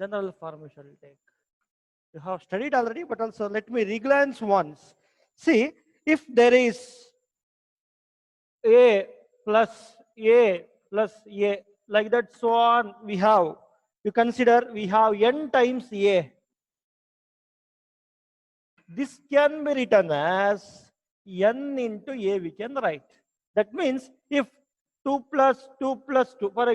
general form we shall take. You have studied already, but also let me reglance once. See, if there is a plus a plus a, like that, so on, we have, you consider we have n times a. This can be written as n into a, we can write. That means if 2 plus 2 plus 2, for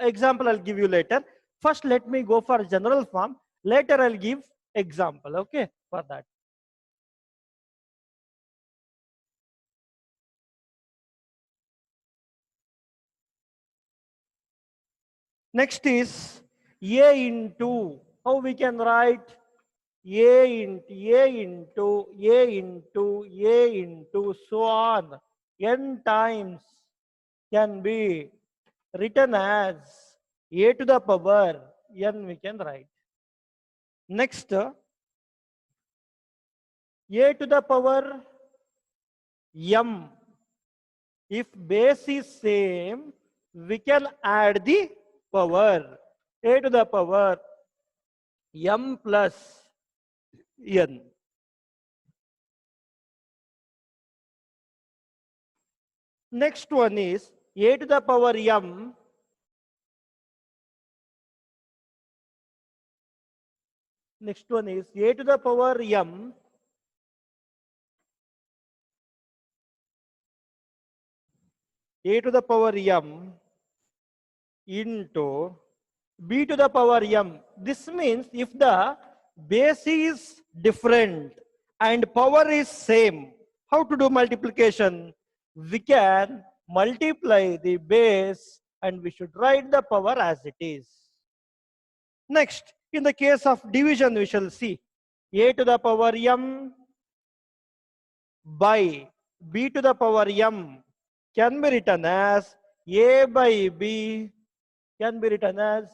example, I'll give you later. First, let me go for general form. Later, I'll give example, okay, for that. Next is a into, how we can write a into so on, n times can be written as a to the power n, we can write. Next, a to the power m. If base is same, we can add the power. A to the power m plus n. Next one is a to the power m next one is a to the power m a to the power m into b to the power m. This means if the base is different and power is same, how to do multiplication? We can multiply the base and we should write the power as it is. Next, in the case of division, we shall see a to the power m by b to the power m can be written as a by b, can be written as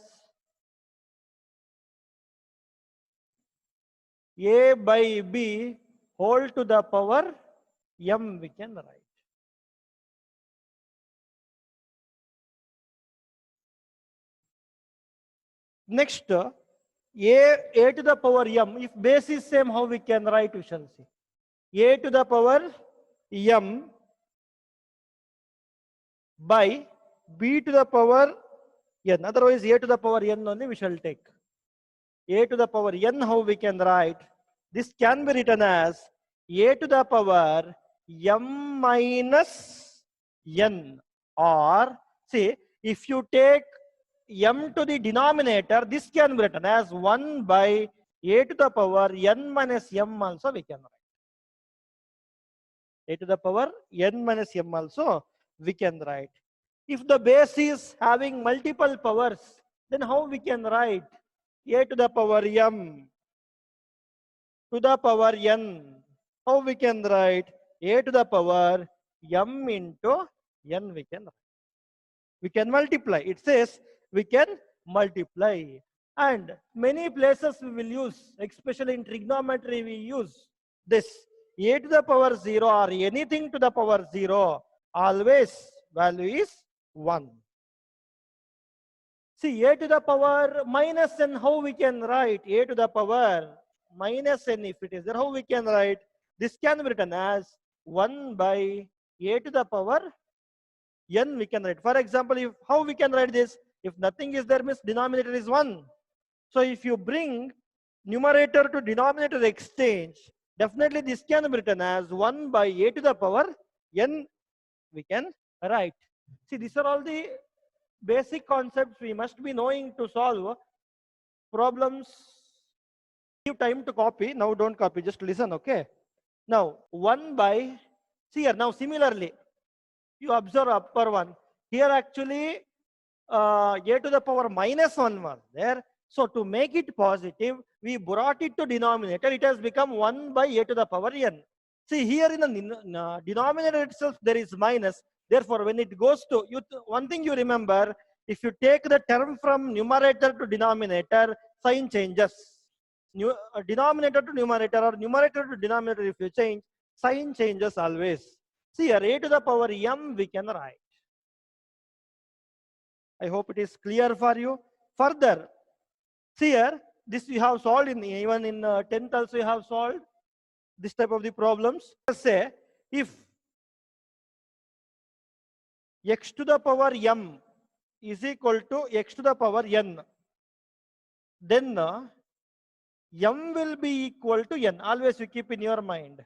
a by b whole to the power m, we can write. Next, a to the power m, if base is same, how we can write, we shall see. A to the power m by b to the power n. Otherwise, a to the power n only we shall take. A to the power n, how we can write? This can be written as a to the power m minus n. Or, see, if you take m to the denominator, this can be written as 1 by a to the power n minus m also we can write. A to the power n minus m also we can write. If the base is having multiple powers, then how we can write? A to the power m to the power n. How we can write? A to the power m into n, we can write. We can multiply. It says we can multiply. And many places we will use, especially in trigonometry, we use this. A to the power 0 or anything to the power 0, always value is 1. See, a to the power minus n, how we can write? A to the power minus n, if it is there, how we can write? This can be written as 1 by a to the power n, we can write. For example, if how we can write this? If nothing is there, means denominator is 1. So if you bring numerator to denominator exchange, definitely this can be written as 1 by a to the power n, we can write. See, these are all the basic concepts we must be knowing to solve problems. Give time to copy. Now don't copy, just listen, okay? Now 1 by, see here, now similarly, you observe upper one. Here actually a to the power minus 1 was there. So to make it positive, we brought it to denominator. It has become 1 by a to the power n. See, here in the denominator itself, there is minus. Therefore, when it goes to, one thing you remember, if you take the term from numerator to denominator, sign changes. Denominator to numerator or numerator to denominator, if you change, sign changes always. See, here a to the power m we can write. I hope it is clear for you. Further, See here, this we have solved in even in 10th also we have solved this type of the problems. Let's say if x to the power m is equal to x to the power n, then m will be equal to n. Always you keep in your mind.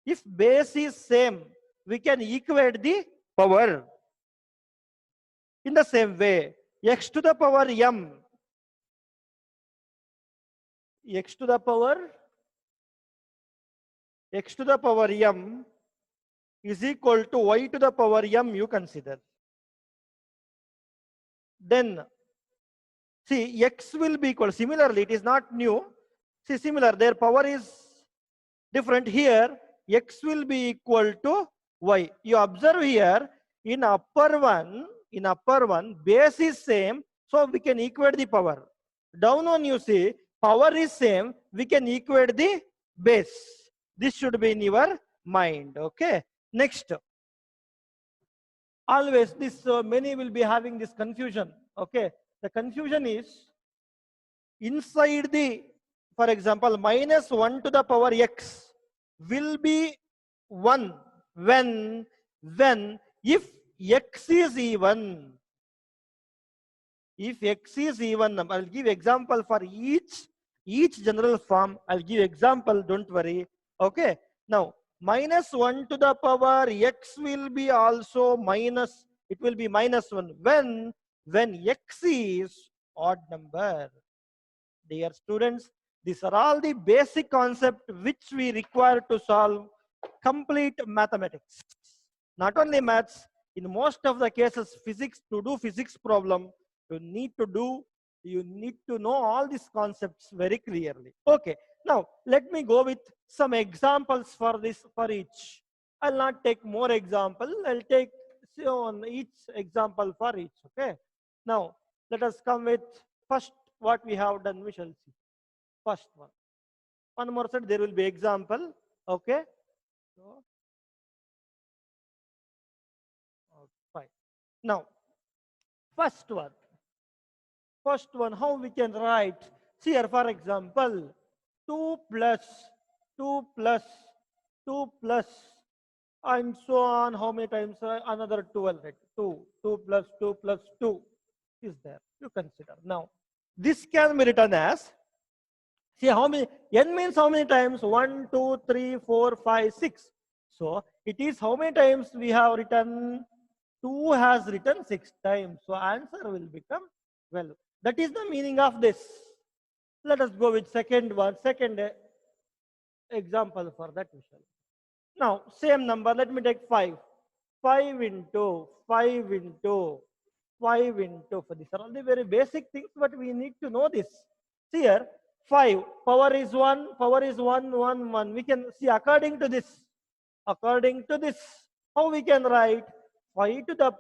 If base is same, we can equate the power. In the same way, x to the power m, x to the power m is equal to y to the power m, you consider. Then see, x will be equal. Similarly, it is not new. See, similar, their power is different. Here, x will be equal to y. You observe here, in upper one, base is same, so we can equate the power. Down one, you see, power is same, we can equate the base. This should be in your mind. Okay. Next, always this many will be having this confusion. Okay. The confusion is inside the, for example, minus 1 to the power x will be 1 when if x is even. If x is even number, I'll give example for each general form. I'll give example, don't worry. Okay. Now, minus 1 to the power x will be also minus, it will be minus 1 when x is odd number. Dear students, these are all the basic concepts which we require to solve complete mathematics. Not only maths, in most of the cases, physics, to do physics problem, you need to know all these concepts very clearly. Okay, now let me go with some examples for this, for each. I'll not take more example, I'll take on each example for each. Okay, now let us come with first what we have done. We shall see first one more set, there will be example. Okay, so fine. Now first one, how we can write? See here, for example, 2 plus 2 plus 2 plus and so on. How many times? Another 12, right? 2 plus 2 plus 2 is there. You consider. Now, this can be written as, see how many, n means how many times? 1, 2, 3, 4, 5, 6. So, it is how many times we have written? 2 has written 6 times. So, answer will become 12. That is the meaning of this. Let us go with second example for that we shall. Now, same number, let me take 5. 5 into 5 into 5 into 4. These are all the very basic things, but we need to know this. See here, 5, power is 1, 1, 1. We can see according to this, how we can write 5 to the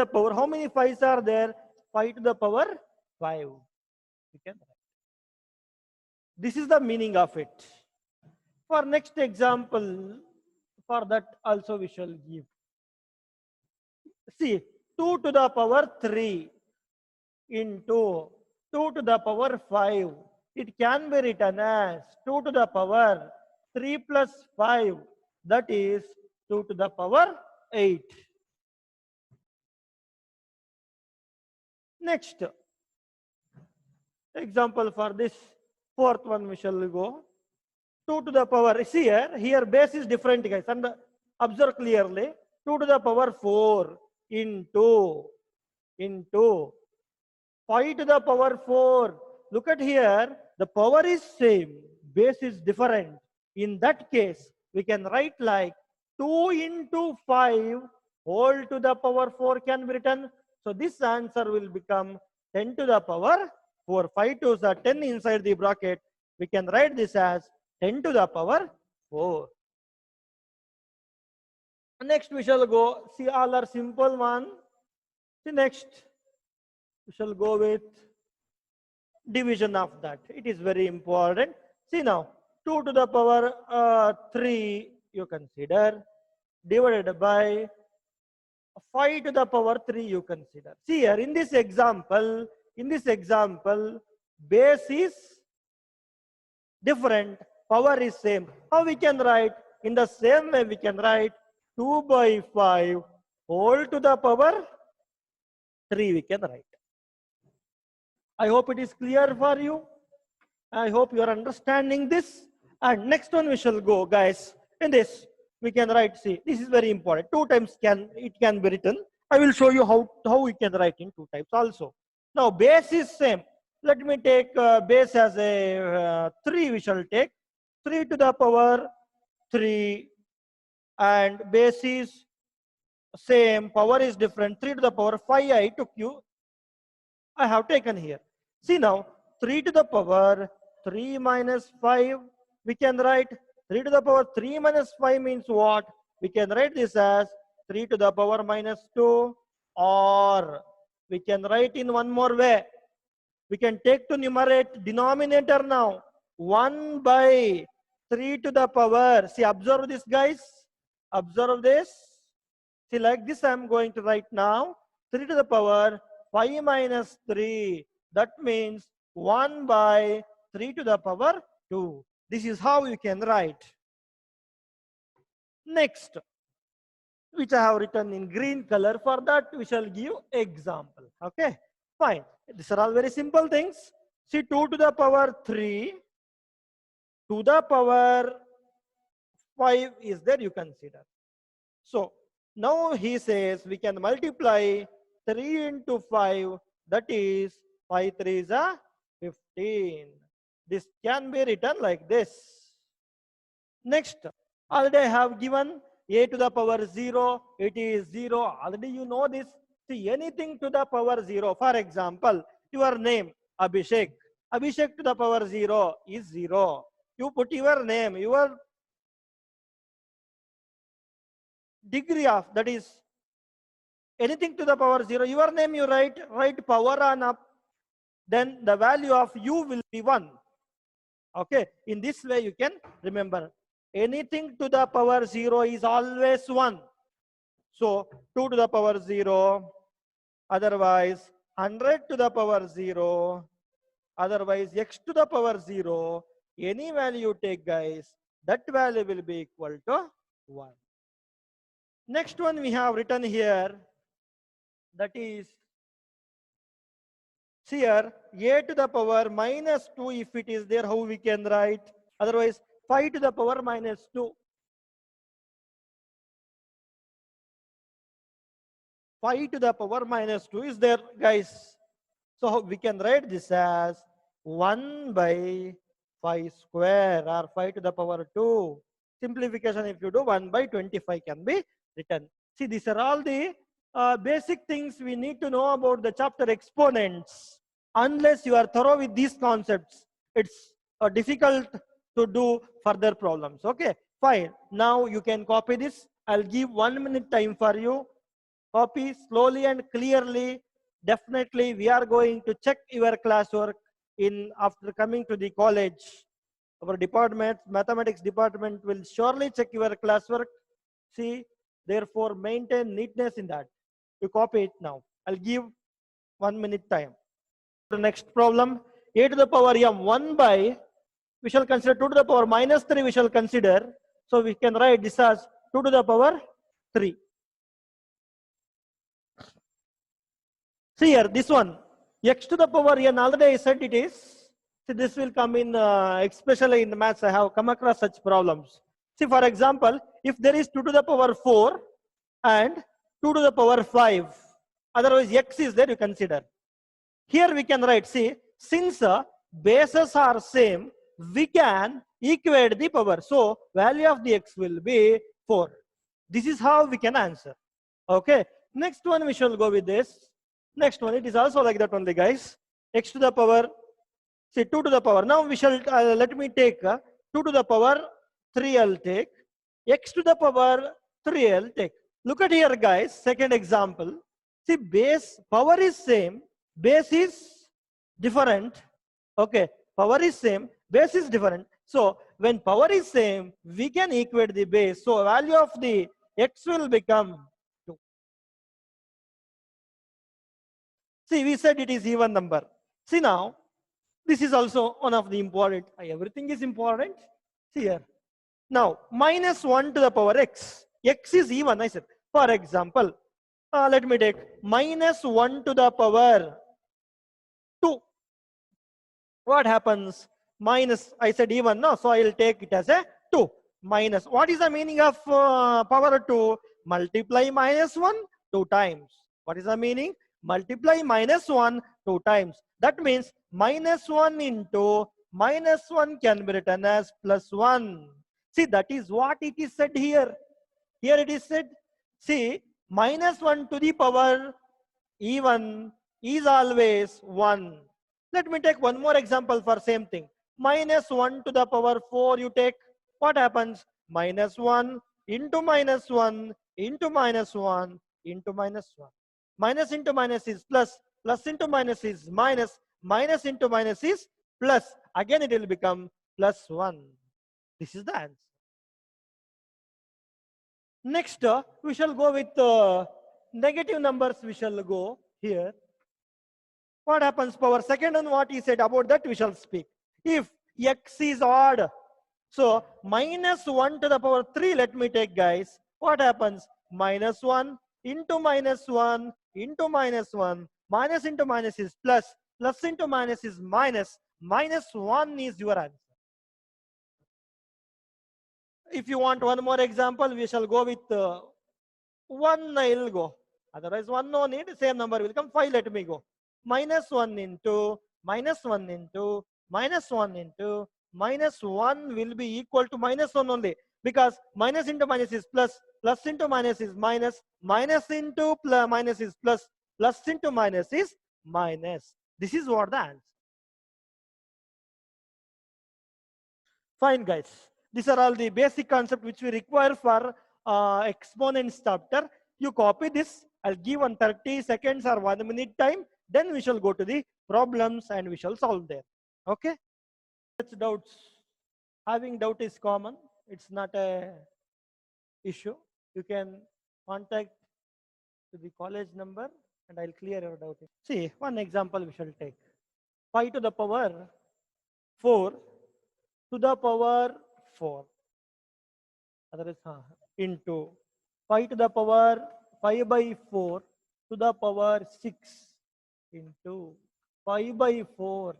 power, how many 5s are there? 5 to the power 5. We can write. This is the meaning of it. For next example, for that also we shall give. See, 2 to the power 3 into 2 to the power 5. It can be written as 2 to the power 3 plus 5. That is 2 to the power 8. Next example for this fourth one we shall go. 2 to the power, see here base is different, guys, and observe clearly. 2 to the power 4 into 5 to the power 4. Look at here, the power is same, base is different. In that case, we can write like 2 into 5 whole to the power 4 can be written. So this answer will become 10 to the power 4. 5 2s are 10 inside the bracket. We can write this as 10 to the power 4. Next we shall go, see all are simple one. See next, we shall go with division of that. It is very important. See now, 2 to the power 3 you consider, divided by 5 to the power 3 you consider. See here in this example, in this example, base is different, power is same. How we can write? In the same way we can write 2 by 5 whole to the power 3 we can write. I hope it is clear for you. I hope you are understanding this. And next one we shall go, guys. In this, we can write, see, this is very important. 2 times it can be written. I will show you how we can write in 2 types also. Now, base is same. Let me take base as a 3 we shall take. 3 to the power 3. And base is same. Power is different. 3 to the power 5 I took you. I have taken here. See now, 3 to the power 3 minus 5, we can write 3 to the power 3 minus 5 means what? We can write this as 3 to the power minus 2, or we can write in one more way. We can take to numerate denominator now. 1 by 3 to the power. See, observe this, guys. Observe this. See, like this I am going to write now. 3 to the power 5 minus 3. That means 1 by 3 to the power 2. This is how you can write. Next, which I have written in green color. For that, we shall give example. Okay, fine. These are all very simple things. See, 2 to the power 3 to the power 5 is there, you consider. So, now he says we can multiply 3 into 5, that is 5 3 is a 15. This can be written like this. Next, already I have given a to the power 0, it is 0. Already you know this. See, anything to the power 0. For example, your name, Abhishek. Abhishek to the power 0 is 0. You put your name, your degree of, that is anything to the power 0, your name you write power on up, then the value of u will be 1. Okay, in this way you can remember anything to the power 0 is always 1. So 2 to the power 0, otherwise 100 to the power 0, otherwise x to the power 0, any value you take, guys, that value will be equal to 1. Next one we have written here, that is, see here, a to the power minus 2, if it is there, how we can write? Otherwise, 5 to the power minus 2. 5 to the power minus 2 is there, guys. So we can write this as 1 by 5 square, or 5 to the power 2. Simplification, if you do, 1 by 25 can be written. See, these are all the basic things we need to know about the chapter exponents. Unless you are thorough with these concepts, it's difficult to do further problems. Okay, fine. Now you can copy this. I'll give 1 minute time for you. Copy slowly and clearly. Definitely, we are going to check your classwork after coming to the college. Our department, mathematics department, will surely check your classwork. See, therefore, maintain neatness in that. You copy it now. I'll give 1 minute time. The next problem, a to the power m 1 by, we shall consider 2 to the power minus 3, we shall consider. So we can write this as 2 to the power 3. See here, this one, x to the power n, already I said it is. See, this will come in, especially in the maths, I have come across such problems. See, for example, if there is 2 to the power 4 and 2 to the power 5, otherwise x is there, you consider. Here we can write, see, since bases are same, we can equate the power. So, value of the x will be 4. This is how we can answer. Okay. Next one, we shall go with this. Next one, it is also like that only, guys. X to the power, see, 2 to the power. Now we shall, let me take 2 to the power 3, I'll take. X to the power 3, I'll take. Look at here, guys. Second example. See, base, power is same. Base is different. Okay, power is same, base is different. So when power is same, we can equate the base. So value of the x will become 2. See, we said it is even number. See now, this is also one of the important. Everything is important. See here. Now, minus 1 to the power x. X is even, I said. For example, let me take minus 1 to the power 2. What happens? Minus, I said even, no? So I will take it as a 2. Minus, what is the meaning of power 2? Multiply minus 1 2 times. What is the meaning? Multiply minus 1 2 times. That means minus 1 into minus 1 can be written as plus 1. See, that is what it is said here. Here it is said, see, minus 1 to the power even is always 1. Let me take one more example for same thing. Minus 1 to the power 4 you take. What happens? Minus 1 into minus 1 into minus 1 into minus 1. Minus into minus is plus. Plus into minus is minus. Minus into minus is plus. Again it will become plus 1. This is the answer. Next, we shall go with negative numbers. We shall go here. What happens? Power second and what he said about that we shall speak. If x is odd, so minus 1 to the power 3, let me take guys. What happens? Minus 1 into minus 1 into minus 1. Minus into minus is plus. Plus into minus is minus. Minus 1 is your answer. If you want one more example, we shall go with 1 I will go. Otherwise 1 no need. Same number will come. 5 let me go. Minus 1 into minus 1 into minus 1 into minus 1 will be equal to minus 1 only. Because minus into minus is plus. Plus into minus is minus. Minus into plus, minus is plus. Plus into minus is minus. This is what the answer. Fine guys. These are all the basic concepts which we require for exponents chapter. You copy this. I'll give on 30 seconds or 1 minute time. Then we shall go to the problems and we shall solve there. Okay? Such doubts. Having doubt is common. It's not a issue. You can contact to the college number and I'll clear your doubt. See, one example we shall take. 5 to the power 4 to the power 4. That is into 5 to the power 5 by 4 to the power 6 into 5 by 4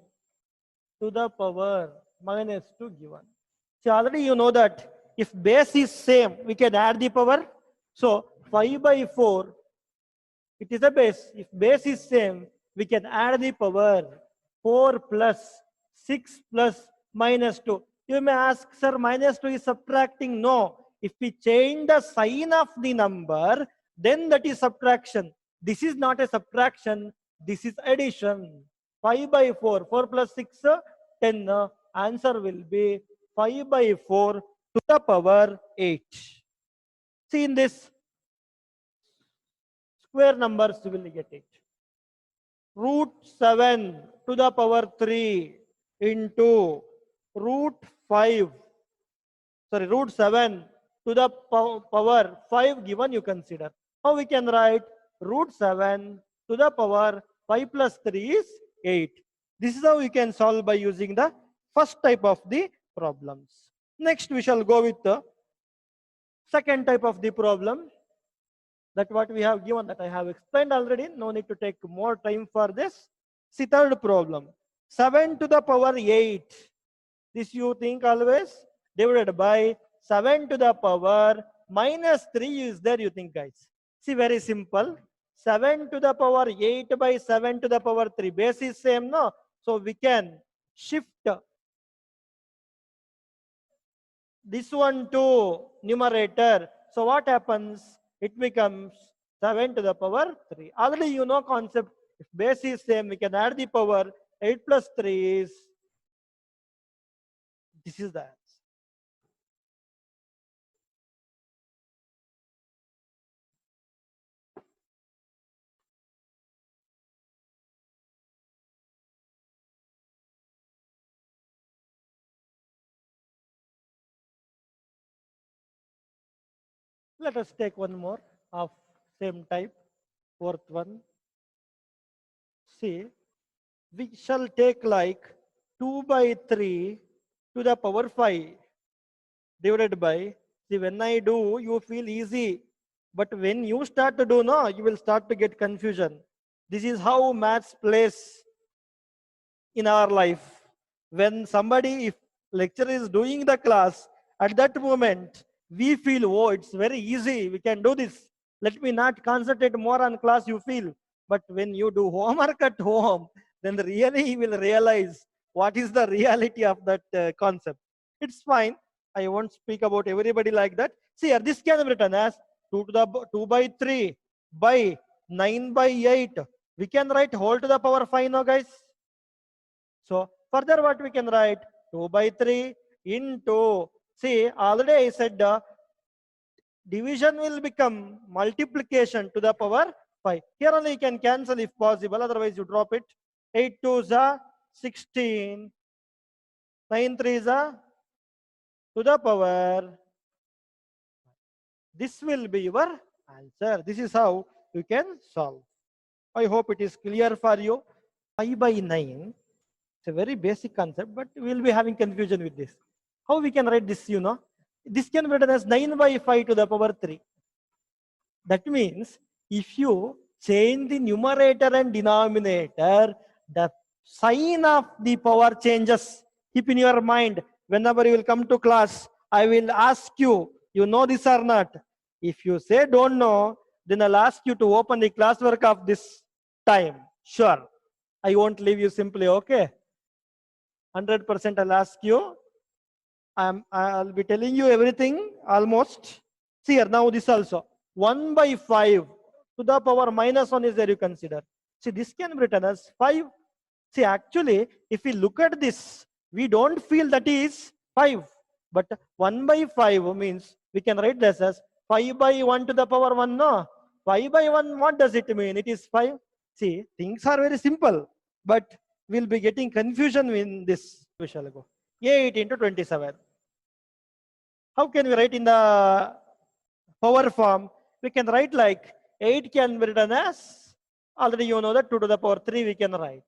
to the power minus 2 given. See, already you know that if base is same, we can add the power. So 5 by 4, it is a base. If base is same, we can add the power 4 plus 6 plus minus 2. You may ask, sir, minus 2 is subtracting. No. If we change the sign of the number, then that is subtraction. This is not a subtraction. This is addition. 5 by 4. 4 plus 6, 10. Answer will be 5 by 4 to the power 8. See in this, square numbers you will get it. Root 7 to the power 3 into root 5. Sorry, root 7 to the power 5 given you consider. How we can write? Root 7 to the power 5 plus 3 is 8. This is how we can solve by using the first type of the problems. Next we shall go with the second type of the problem. That what we have given, that I have explained already. No need to take more time for this. See, third problem. 7 to the power 8. This you think always divided by 7 to the power minus 3 is there, you think guys. See, very simple. 7 to the power 8 by 7 to the power 3. Base is same, no? So we can shift this one to numerator. So what happens? It becomes 7 to the power 3. Already you know concept. If base is same, we can add the power. 8 plus 3 is, this is the answer. Let us take one more of same type, fourth one. See, we shall take like 2 by 3 to the power 5 divided by, see, when I do, you feel easy. But when you start to do, no, you will start to get confusion. This is how maths plays in our life. When somebody, if lecturer is doing the class, at that moment, we feel, oh, it's very easy, we can do this. Let me not concentrate more on class, you feel. But when you do homework at home, then really you will realize what is the reality of that concept. It's fine. I won't speak about everybody like that. See here, this can be written as 2 to the 2 by 3 by 9 by 8. We can write whole to the power 5 now, guys. So further what we can write, 2 by 3 into, see, already I said division will become multiplication to the power 5. Here only you can cancel if possible, otherwise you drop it. 8 2 is 16, 9 3 is to the power. This will be your answer. This is how you can solve. I hope it is clear for you. 5 by 9. It's a very basic concept, but we will be having confusion with this. How we can write this, you know? This can be written as 9 by 5 to the power 3. That means if you change the numerator and denominator, the sign of the power changes. Keep in your mind, whenever you will come to class, I will ask you, you know this or not? If you say don't know, then I'll ask you to open the classwork of this time. Sure. I won't leave you simply, okay? 100% I'll ask you. I'll be telling you everything almost. See here, now this also. 1 by 5 to the power minus 1 is there, you consider. See, this can be written as 5. See, actually, if we look at this, we don't feel that is 5. But 1 by 5 means we can write this as 5 by 1 to the power 1. No. 5 by 1, what does it mean? It is 5. See, things are very simple. But we'll be getting confusion in this. We shall go. 8 into 27. How can we write in the power form? We can write like 8 can be written as, already you know that 2 to the power 3 we can write.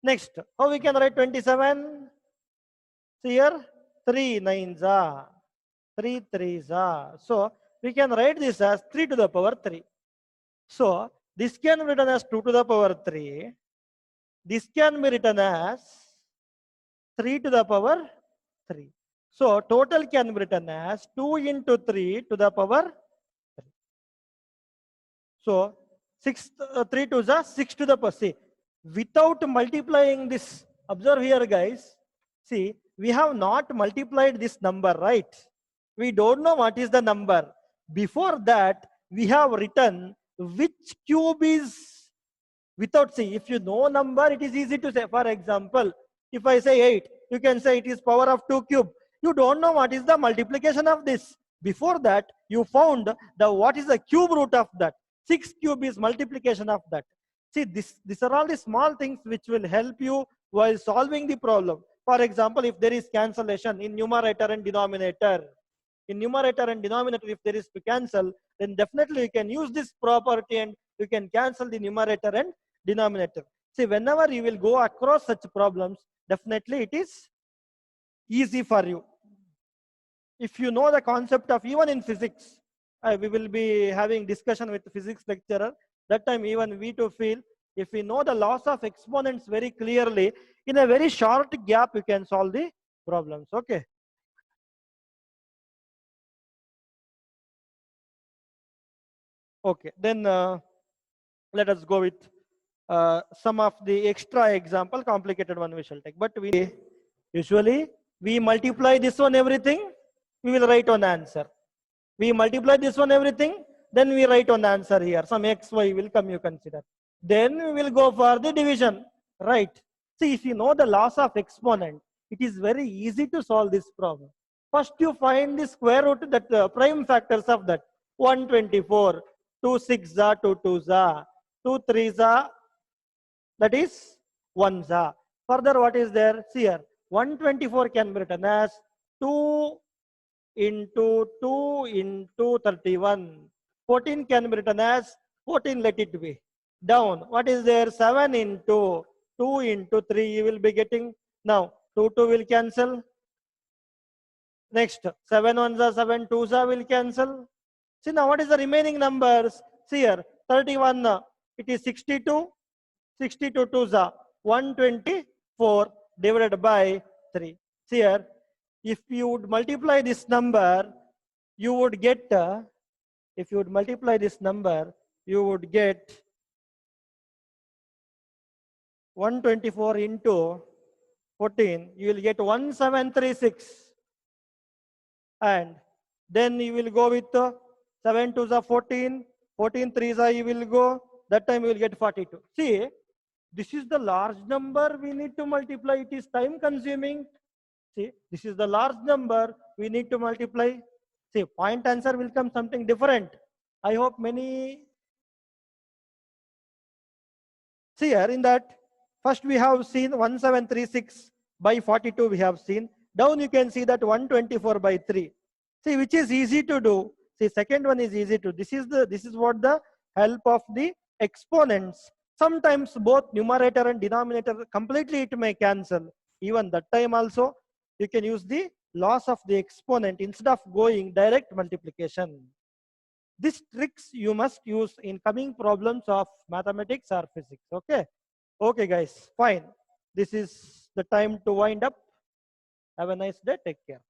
Next, how we can write 27? See here, 3 9s are, 3 3s are. So we can write this as 3 to the power 3. So this can be written as 2 to the power 3. This can be written as 3 to the power 3. So total can be written as 2 into 3 to the power 3. So 3 to the 6 to the power. See, without multiplying this, observe here guys. See, we have not multiplied this number, right? We don't know what is the number. Before that, we have written which cube is without, see, if you know number, it is easy to say. For example, if I say 8, you can say it is power of 2 cube. You don't know what is the multiplication of this. Before that, you found the what is the cube root of that. 6 cube is multiplication of that. See, these are all the small things which will help you while solving the problem. For example, if there is cancellation in numerator and denominator, if there is to cancel, then definitely you can use this property and you can cancel the numerator and denominator. See, whenever you will go across such problems, definitely it is easy for you. If you know the concept of, even in physics, we will be having discussion with the physics lecturer. That time even we to feel, if we know the laws of exponents very clearly, in a very short gap you can solve the problems. Okay. Okay, then let us go with some of the extra example, complicated one we shall take. But we usually we multiply this one everything, we will write on answer. We multiply this one everything, then we write on answer here. Some x, y will come, you consider. Then we will go for the division, right? See, if you know the laws of exponent, it is very easy to solve this problem. First you find the square root, that prime factors of that. 124, 2 6s are, 2 2s are, 2 3s are, that is 1s are. Further what is there? See here, 124 can be written as 2 into 2 into 31. 14 can be written as 14, let it be. down. What is there? 7 into 2 into 3. You will be getting now 2 will cancel. Next 7 ones are 7 twos are will cancel. See now what is the remaining numbers? See here 31. It is 62. 62 twos are 124 divided by 3. See here, if you would multiply this number, you would get if you would multiply this number, you would get 124 into 14, you will get 1736. And then you will go with 7 twos are 14, 14 threes are you will go, that time you will get 42. See, this is the large number we need to multiply. It is time consuming. See, this is the large number we need to multiply. See, point answer will come something different. I hope many. See here in that, first we have seen 1736 by 42 we have seen. Down you can see that 124 by 3. See, which is easy to do. See, second one is easy to. This is what the help of the exponents. Sometimes both numerator and denominator completely it may cancel. Even that time also you can use the loss of the exponent instead of going direct multiplication. These tricks you must use in coming problems of mathematics or physics. Okay. Okay guys, fine. This is the time to wind up. Have a nice day. Take care.